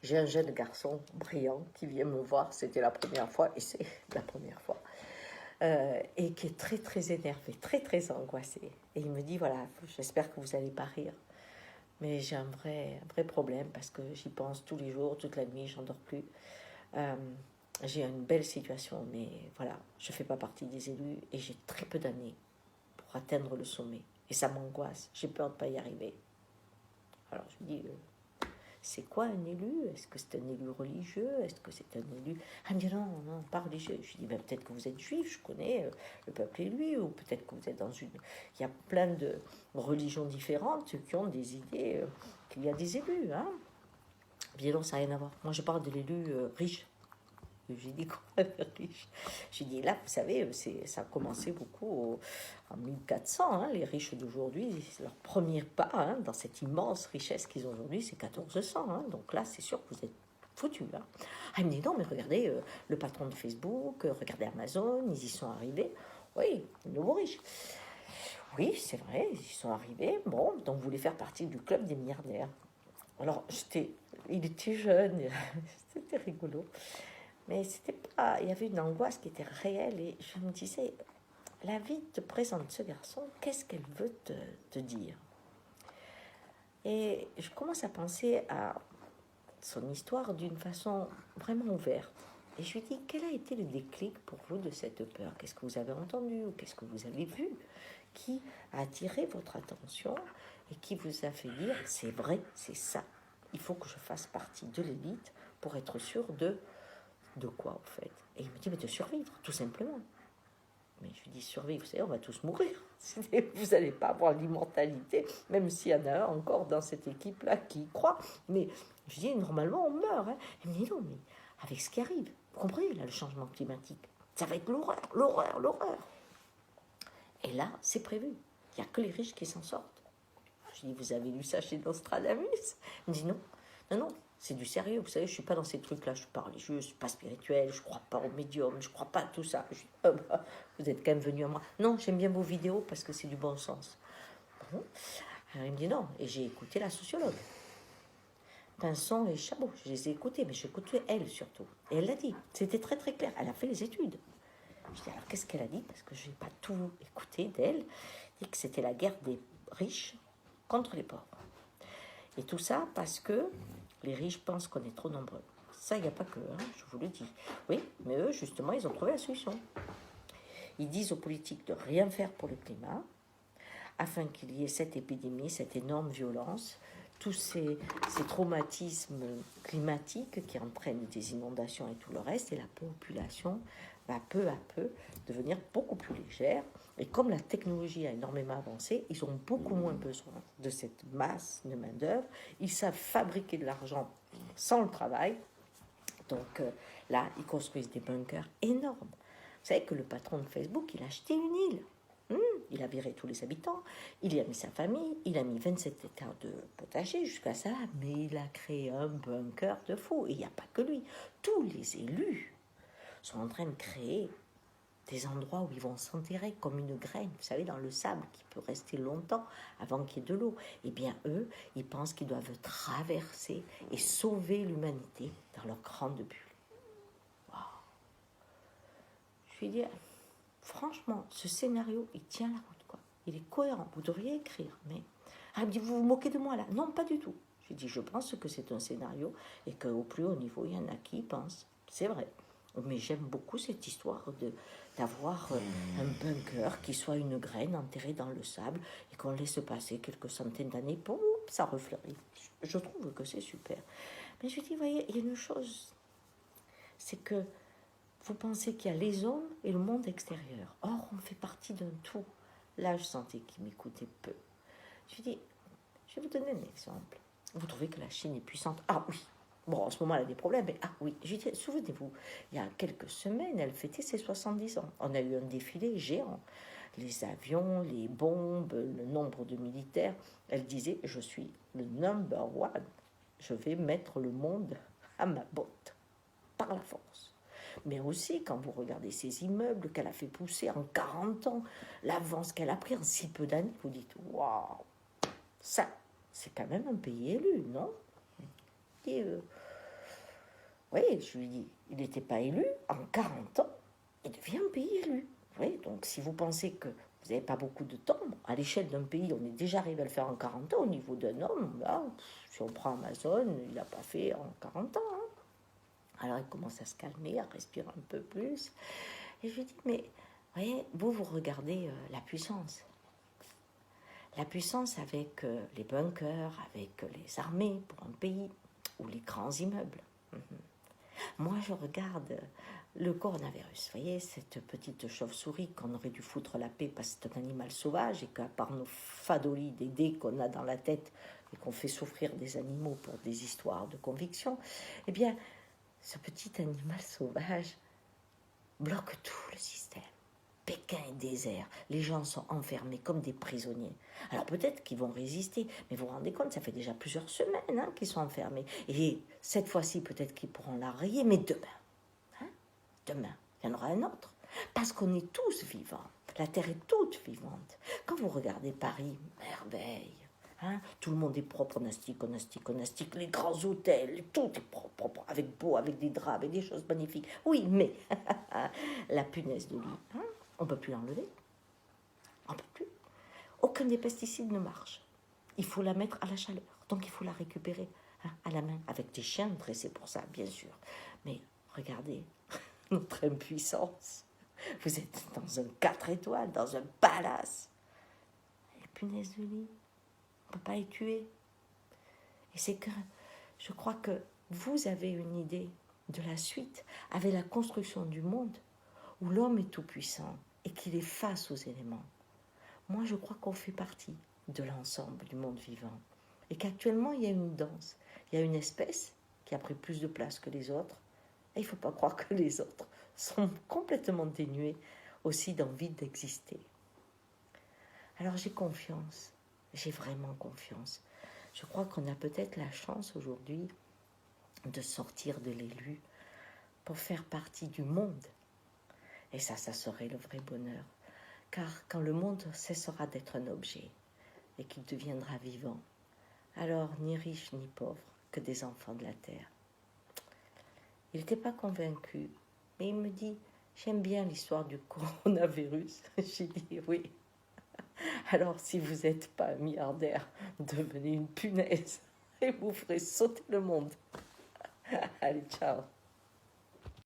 j'ai un jeune garçon brillant qui vient me voir, c'était la première fois, et c'est la première fois, et qui est très très énervé, très très angoissé. Et il me dit, voilà, j'espère que vous n'allez pas rire, mais j'ai un vrai problème parce que j'y pense tous les jours, toute la nuit, j'en dors plus. J'ai une belle situation, mais voilà, je ne fais pas partie des élus et j'ai très peu d'années pour atteindre le sommet. Et ça m'angoisse, j'ai peur de ne pas y arriver. Alors je me dis, c'est quoi un élu? Est-ce que c'est un élu religieux? Est-ce que c'est un élu... Ah, il me dit non, non, pas religieux. Je dis, ben, peut-être que vous êtes juif, je connais le peuple élu, ou peut-être que vous êtes dans une... Il y a plein de religions différentes qui ont des idées qu'il y a des élus. Hein. Bien non, ça n'a rien à voir. Moi, je parle de l'élu riche. J'ai dit quoi, riche? J'ai dit là, vous savez, ça a commencé beaucoup en 1400. Hein, les riches d'aujourd'hui, leur premier pas hein, dans cette immense richesse qu'ils ont aujourd'hui, c'est 1400. Hein, donc là, c'est sûr que vous êtes foutus. Hein. Ah, il me dit non, mais regardez le patron de Facebook, regardez Amazon, ils y sont arrivés. Oui, les nouveaux riches. Oui, c'est vrai, ils y sont arrivés. Bon, donc vous voulez faire partie du club des milliardaires. Alors, il était jeune, c'était rigolo. Mais c'était pas, il y avait une angoisse qui était réelle et je me disais, la vie te présente ce garçon, qu'est-ce qu'elle veut te dire? Et je commence à penser à son histoire d'une façon vraiment ouverte. Et je lui dis, quel a été le déclic pour vous de cette peur? Qu'est-ce que vous avez entendu ou qu'est-ce que vous avez vu qui a attiré votre attention et qui vous a fait dire, c'est vrai, c'est ça. Il faut que je fasse partie de l'élite pour être sûr de quoi, en fait? Et il me dit, mais de survivre, tout simplement. Mais je lui dis, survivre, vous savez, on va tous mourir. Vous n'allez pas avoir l'immortalité, même s'il y en a un encore dans cette équipe-là qui y croit. Mais je dis, normalement, on meurt. Hein. Il me dit, non, mais avec ce qui arrive, vous comprenez, là, le changement climatique, ça va être l'horreur, l'horreur, l'horreur. Et là, c'est prévu. Il n'y a que les riches qui s'en sortent. Je dis, vous avez lu ça chez Nostradamus? Il me dit, non, non, non. C'est du sérieux, vous savez, je ne suis pas dans ces trucs-là, je suis pas religieux, je ne suis pas spirituel, je ne crois pas au médium, je ne crois pas à tout ça. Je dis, oh bah, vous êtes quand même venu à moi. Non, j'aime bien vos vidéos parce que c'est du bon sens. Bon. Alors il me dit non, et j'ai écouté la sociologue. Pinson et Chabot, je les ai écoutés, mais j'écoutais elle surtout. Et elle l'a dit, c'était très très clair, elle a fait les études. Je dis alors qu'est-ce qu'elle a dit? Parce que je n'ai pas tout écouté d'elle. Elle dit que c'était la guerre des riches contre les pauvres. Et tout ça parce que les riches pensent qu'on est trop nombreux. Ça, il n'y a pas que, hein, je vous le dis. Oui, mais eux, justement, ils ont trouvé la solution. Ils disent aux politiques de rien faire pour le climat, afin qu'il y ait cette épidémie, cette énorme violence, tous ces traumatismes climatiques qui entraînent des inondations et tout le reste, et la population va peu à peu devenir beaucoup plus légère. Et comme la technologie a énormément avancé, ils ont beaucoup moins besoin de cette masse de main-d'œuvre. Ils savent fabriquer de l'argent sans le travail. Donc là, ils construisent des bunkers énormes. Vous savez que le patron de Facebook, il a acheté une île. Il a viré tous les habitants, il y a mis sa famille, il a mis 27 hectares de potager jusqu'à ça, mais il a créé un bunker de fou. Et il n'y a pas que lui. Tous les élus sont en train de créer des endroits où ils vont s'enterrer comme une graine, vous savez, dans le sable qui peut rester longtemps avant qu'il y ait de l'eau. Eh bien, eux, ils pensent qu'ils doivent traverser et sauver l'humanité dans leur grande bulle. Wow. Je lui dis, franchement, ce scénario, il tient la route, quoi. Il est cohérent, vous devriez écrire, mais... Ah, il me dit, vous vous moquez de moi, là? Non, pas du tout. J'ai dit, je pense que c'est un scénario et qu'au plus haut niveau, il y en a qui y pensent. C'est vrai. Mais j'aime beaucoup cette histoire d'avoir un bunker qui soit une graine enterrée dans le sable et qu'on laisse passer quelques centaines d'années, boum, ça refleurit. Je trouve que c'est super. Mais je dis, vous voyez, il y a une chose, c'est que vous pensez qu'il y a les hommes et le monde extérieur. Or, on fait partie d'un tout. Là, je sentais qu'il m'écoutait peu. Je lui dis, je vais vous donner un exemple. Vous trouvez que la Chine est puissante? Ah oui. Bon, en ce moment, elle a des problèmes, mais ah oui. Je lui dis, souvenez-vous, il y a quelques semaines, elle fêtait ses 70 ans. On a eu un défilé géant. Les avions, les bombes, le nombre de militaires. Elle disait, je suis le number one. Je vais mettre le monde à ma botte, par la force. Mais aussi, quand vous regardez ces immeubles qu'elle a fait pousser en 40 ans, l'avance qu'elle a pris en si peu d'années, vous dites, waouh, ça, c'est quand même un pays élu, non? Et Oui, je lui dis, il n'était pas élu. En 40 ans, il devient un pays élu. Oui, donc si vous pensez que vous n'avez pas beaucoup de temps, à l'échelle d'un pays, on est déjà arrivé à le faire en 40 ans. Au niveau d'un homme, là, si on prend Amazon, il n'a pas fait en 40 ans. Hein. Alors il commence à se calmer, à respirer un peu plus. Et je lui dis, mais voyez, vous regardez la puissance. La puissance avec les bunkers, avec les armées pour un pays, ou les grands immeubles. Moi, je regarde le coronavirus. Vous voyez, cette petite chauve-souris qu'on aurait dû foutre la paix parce que c'est un animal sauvage et qu'à part nos fadolis d'idées qu'on a dans la tête et qu'on fait souffrir des animaux pour des histoires de conviction, eh bien, ce petit animal sauvage bloque tout le système. Pékin est désert, les gens sont enfermés comme des prisonniers. Alors peut-être qu'ils vont résister, mais vous vous rendez compte, ça fait déjà plusieurs semaines qu'ils sont enfermés. Et cette fois-ci, peut-être qu'ils pourront la rayer, mais demain, il y en aura un autre. Parce qu'on est tous vivants, la Terre est toute vivante. Quand vous regardez Paris, merveille. Tout le monde est propre, on astique, les grands hôtels, tout est propre, avec beau, avec des draps, avec des choses magnifiques. Oui, mais la punaise de lit, on ne peut plus l'enlever. On ne peut plus. Aucun des pesticides ne marche. Il faut la mettre à la chaleur. Donc il faut la récupérer à la main, avec des chiens dressés pour ça, bien sûr. Mais regardez notre impuissance. Vous êtes dans un 4 étoiles, dans un palace. Les punaises de lit, on ne peut pas les tuer. Et c'est que je crois que vous avez une idée de la suite avec la construction du monde où l'homme est tout puissant et qu'il est face aux éléments. Moi, je crois qu'on fait partie de l'ensemble du monde vivant et qu'actuellement, il y a une danse. Il y a une espèce qui a pris plus de place que les autres et il ne faut pas croire que les autres sont complètement dénués aussi d'envie d'exister. Alors j'ai confiance, j'ai vraiment confiance. Je crois qu'on a peut-être la chance aujourd'hui de sortir de l'élu pour faire partie du monde. Et ça serait le vrai bonheur. Car quand le monde cessera d'être un objet et qu'il deviendra vivant, alors ni riche ni pauvre que des enfants de la terre. Il n'était pas convaincu, mais il me dit, j'aime bien l'histoire du coronavirus. J'ai dit oui. Alors si vous n'êtes pas un milliardaire, devenez une punaise et vous ferez sauter le monde. Allez, ciao.